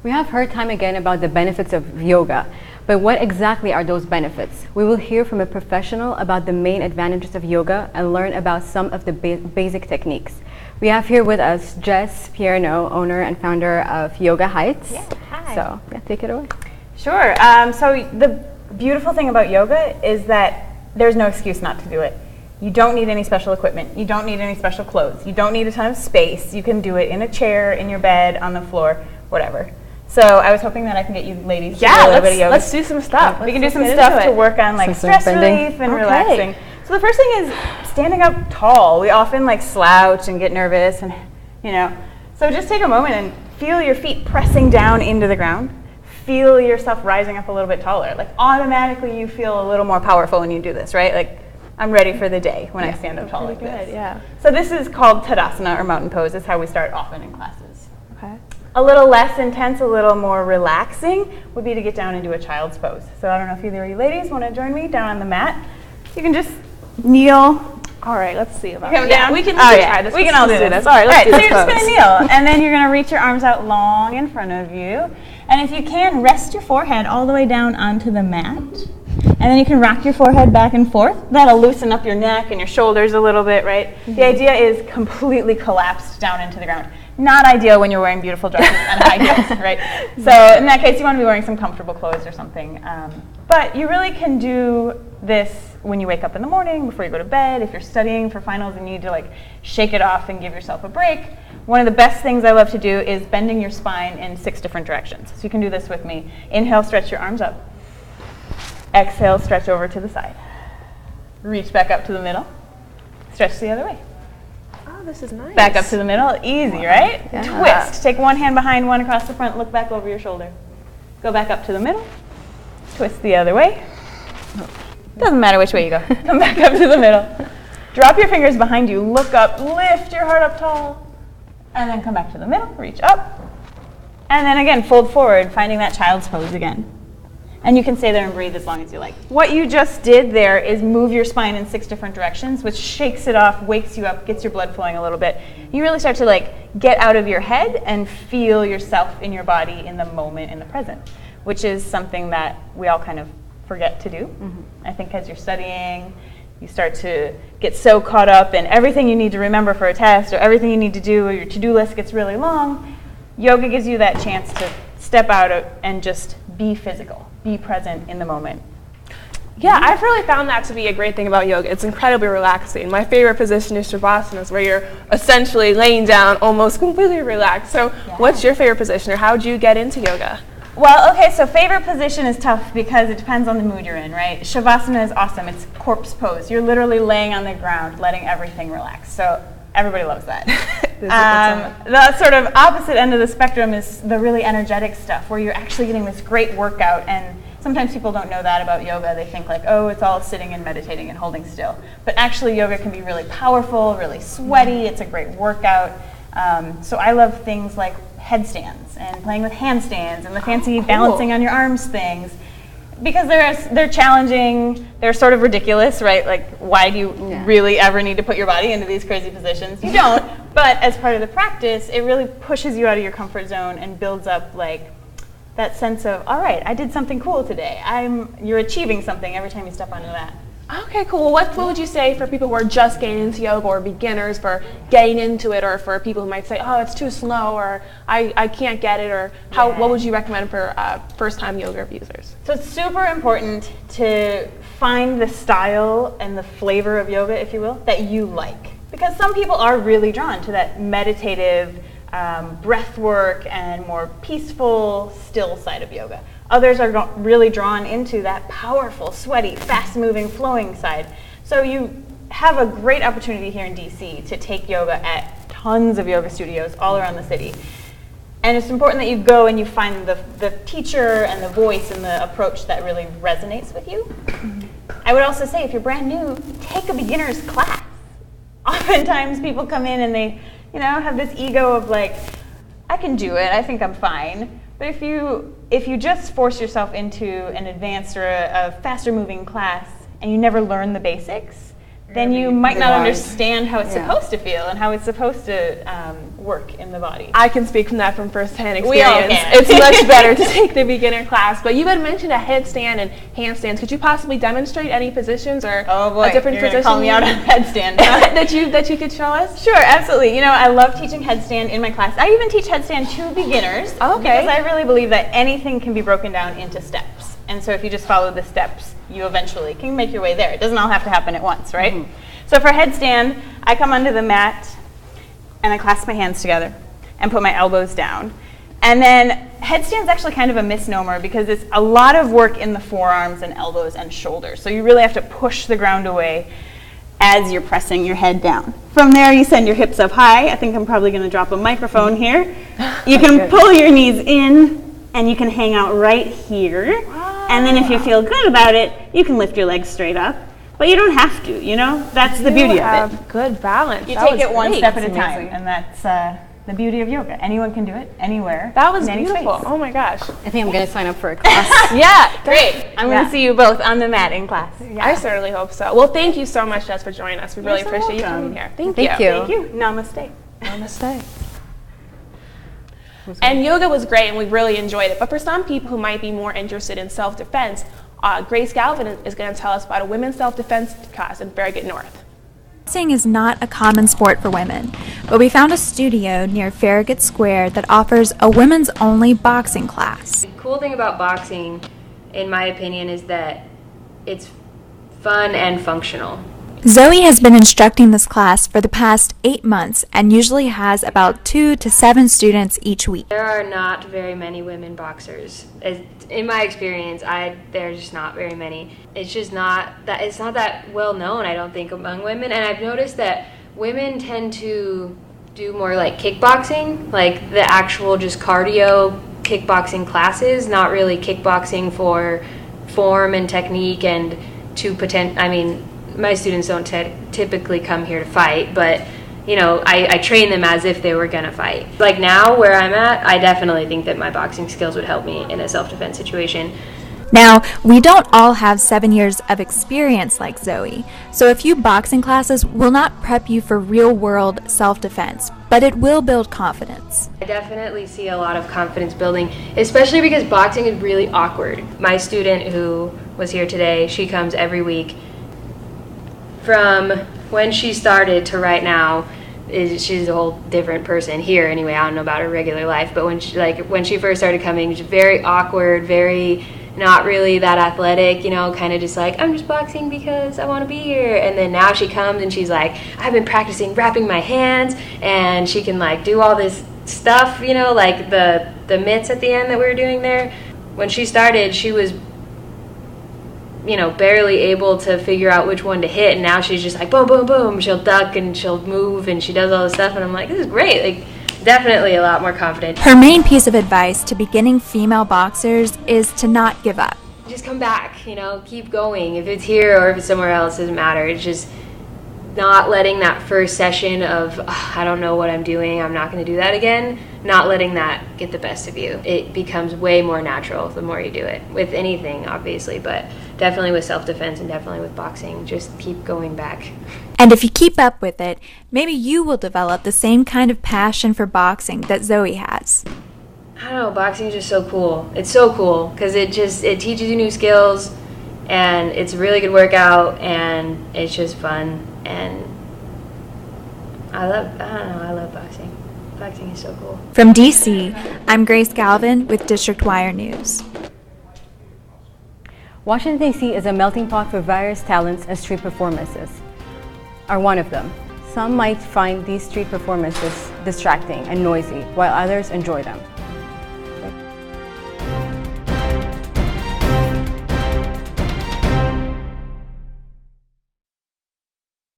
We have heard time again about the benefits of yoga, but what exactly are those benefits? We will hear from a professional about the main advantages of yoga and learn about some of the basic techniques. We have here with us Jess Pierno, owner and founder of Yoga Heights. Yeah, hi. So, take it away. Sure. So the beautiful thing about yoga is that there's no excuse not to do it. You don't need any special equipment. You don't need any special clothes. You don't need a ton of space. You can do it in a chair, in your bed, on the floor, whatever. So I was hoping that I can get you ladies to do a little bit of yoga. Let's do some stuff. We can do some stuff to work on like stress relief and relaxing. So the first thing is standing up tall. We often like slouch and get nervous and, So just take a moment and feel your feet pressing down into the ground. Feel yourself rising up a little bit taller. Like automatically you feel a little more powerful when you do this, right? Like I'm ready for the day when I stand up tall like this. Yeah. So this is called Tadasana or mountain pose. It's how we start often in classes. Okay. A little less intense, a little more relaxing would be to get down and do a child's pose. So I don't know if either of you ladies want to join me down on the mat. You can just kneel. All right, let's see about Come that. down. We can try this. We can all do this. All right, let's do so this you're just pose. going to kneel, and then you're going to reach your arms out long in front of you. And if you can, rest your forehead all the way down onto the mat. And then you can rock your forehead back and forth. That'll loosen up your neck and your shoulders a little bit, right? Mm-hmm. The idea is completely collapsed down into the ground. Not ideal when you're wearing beautiful dresses and high heels, right? So in that case, you want to be wearing some comfortable clothes or something. But you really can do this when you wake up in the morning, before you go to bed, if you're studying for finals and you need to like shake it off and give yourself a break. One of the best things I love to do is bending your spine in 6 different directions. So you can do this with me. Inhale, stretch your arms up. Exhale, stretch over to the side. Reach back up to the middle. Stretch the other way. Oh, this is nice. Back up to the middle. Easy, right? Yeah. Twist. Take one hand behind, one across the front. Look back over your shoulder. Go back up to the middle. Twist the other way. Doesn't matter which way you go. Come back up to the middle. Drop your fingers behind you. Look up. Lift your heart up tall. And then come back to the middle. Reach up. And then again, fold forward, finding that child's pose again. And you can stay there and breathe as long as you like. What you just did there is move your spine in 6 different directions, which shakes it off, wakes you up, gets your blood flowing a little bit. You really start to like get out of your head and feel yourself in your body in the moment, in the present, which is something that we all kind of forget to do. Mm-hmm. I think as you're studying, you start to get so caught up in everything you need to remember for a test or everything you need to do, or your to-do list gets really long. Yoga gives you that chance to step out and just be physical, be present in the moment. Yeah, I've really found that to be a great thing about yoga. It's incredibly relaxing. My favorite position is Shavasana, where you're essentially laying down, almost completely relaxed. So what's your favorite position, or how did you get into yoga? Well, okay, so favorite position is tough because it depends on the mood you're in, right? Shavasana is awesome. It's corpse pose. You're literally laying on the ground, letting everything relax. So everybody loves that. The sort of opposite end of the spectrum is the really energetic stuff, where you're actually getting this great workout. And sometimes people don't know that about yoga. They think like, oh, it's all sitting and meditating and holding still. But actually, yoga can be really powerful, really sweaty. It's a great workout. So I love things like headstands and playing with handstands and the fancy balancing on your arms things, because they're challenging, they're sort of ridiculous, right? Like, why do you really ever need to put your body into these crazy positions? You don't, but as part of the practice, it really pushes you out of your comfort zone and builds up like that sense of, all right, I did something cool today. You're achieving something every time you step onto that. Okay, cool. What would you say for people who are just getting into yoga, or beginners for getting into it, or for people who might say, oh, it's too slow, or I can't get it, or what would you recommend for first-time yoga users? So it's super important to find the style and the flavor of yoga, if you will, that you like. Because some people are really drawn to that meditative breath work and more peaceful, still side of yoga. Others are really drawn into that powerful, sweaty, fast-moving, flowing side. So you have a great opportunity here in DC to take yoga at tons of yoga studios all around the city. And it's important that you go and you find the teacher and the voice and the approach that really resonates with you. Mm-hmm. I would also say, if you're brand new, take a beginner's class. Oftentimes people come in and they, have this ego of like, I can do it, I think I'm fine. But if you just force yourself into an advanced or a faster moving class and you never learn the basics, then you might not Right. understand how it's Yeah. supposed to feel and how it's supposed to work in the body. I can speak from that from firsthand We all experience. can. It's much better to take the beginner class. But you had mentioned a headstand and handstands. Could you possibly demonstrate any positions or Oh boy, a different you're gonna position call me out on headstand. that you could show us? Sure, absolutely. You know, I love teaching headstand in my class. I even teach headstand to beginners Okay. because I really believe that anything can be broken down into steps. And so if you just follow the steps, you eventually can make your way there. It doesn't all have to happen at once, right? So for headstand, I come onto the mat and I clasp my hands together and put my elbows down. And then headstand's actually kind of a misnomer because it's a lot of work in the forearms and elbows and shoulders. So you really have to push the ground away as you're pressing your head down. From there, you send your hips up high. I think I'm probably going to drop a microphone here. You can pull your knees in and you can hang out right here. And then if you feel good about it, you can lift your legs straight up. But you don't have to, you know? That's the beauty of it. Good balance. You That take was it one great. step at a That's time, amazing. and that's the beauty of yoga. Anyone can do it, anywhere. That was in any beautiful. space. Oh my gosh. I think I'm going to sign up for a class. Yeah, great. I'm going Yeah. to see you both on the mat in class. I certainly hope so. Well, thank you so much, Jess, for joining us. We really so appreciate you welcome. coming here. Thank Thank you. you. Thank you. Namaste. Namaste. And yoga was great, and we really enjoyed it. But for some people who might be more interested in self-defense, Grace Galvin is going to tell us about a women's self-defense class in Farragut North. Boxing is not a common sport for women, but we found a studio near Farragut Square that offers a women's only boxing class. The cool thing about boxing, in my opinion, is that it's fun and functional. Zoe has been instructing this class for the past 8 months and usually has about 2 to 7 students each week. There are not very many women boxers. In my experience, there's just not very many. It's just not that well known, I don't think, among women. And I've noticed that women tend to do more like kickboxing, like the actual just cardio kickboxing classes, not really kickboxing for form and technique and my students don't typically come here to fight, but you know, I train them as if they were gonna fight. Like now, where I'm at, I definitely think that my boxing skills would help me in a self-defense situation. Now, we don't all have 7 years of experience like Zoe, so a few boxing classes will not prep you for real-world self-defense, but it will build confidence. I definitely see a lot of confidence building, especially because boxing is really awkward. My student who was here today, she comes every week. From when she started to right now, she's a whole different person here anyway. I don't know about her regular life, but when she first started coming, she was very awkward, very not really that athletic, you know, kind of just like, I'm just boxing because I want to be here. And then now she comes and she's like, I've been practicing wrapping my hands, and she can like do all this stuff, you know, like the mitts at the end that we were doing there. When she started, she was, you know, barely able to figure out which one to hit, and now she's just like boom, boom, boom. She'll duck and she'll move and she does all this stuff, and I'm like, this is great. Like, definitely a lot more confident. Her main piece of advice to beginning female boxers is to not give up. Just come back, you know, keep going. If it's here or if it's somewhere else, doesn't matter. It's just not letting that first session of, I don't know what I'm doing, I'm not going to do that again, not letting that get the best of you. It becomes way more natural the more you do it. With anything, obviously, but definitely with self-defense and definitely with boxing, just keep going back. And if you keep up with it, maybe you will develop the same kind of passion for boxing that Zoe has. I don't know, boxing is just so cool. It's so cool because it teaches you new skills, and it's a really good workout, and it's just fun, and I love boxing. Boxing is so cool. From DC, I'm Grace Galvin with District Wire News. Washington, D.C. is a melting pot for various talents, and street performances are one of them. Some might find these street performances distracting and noisy, while others enjoy them.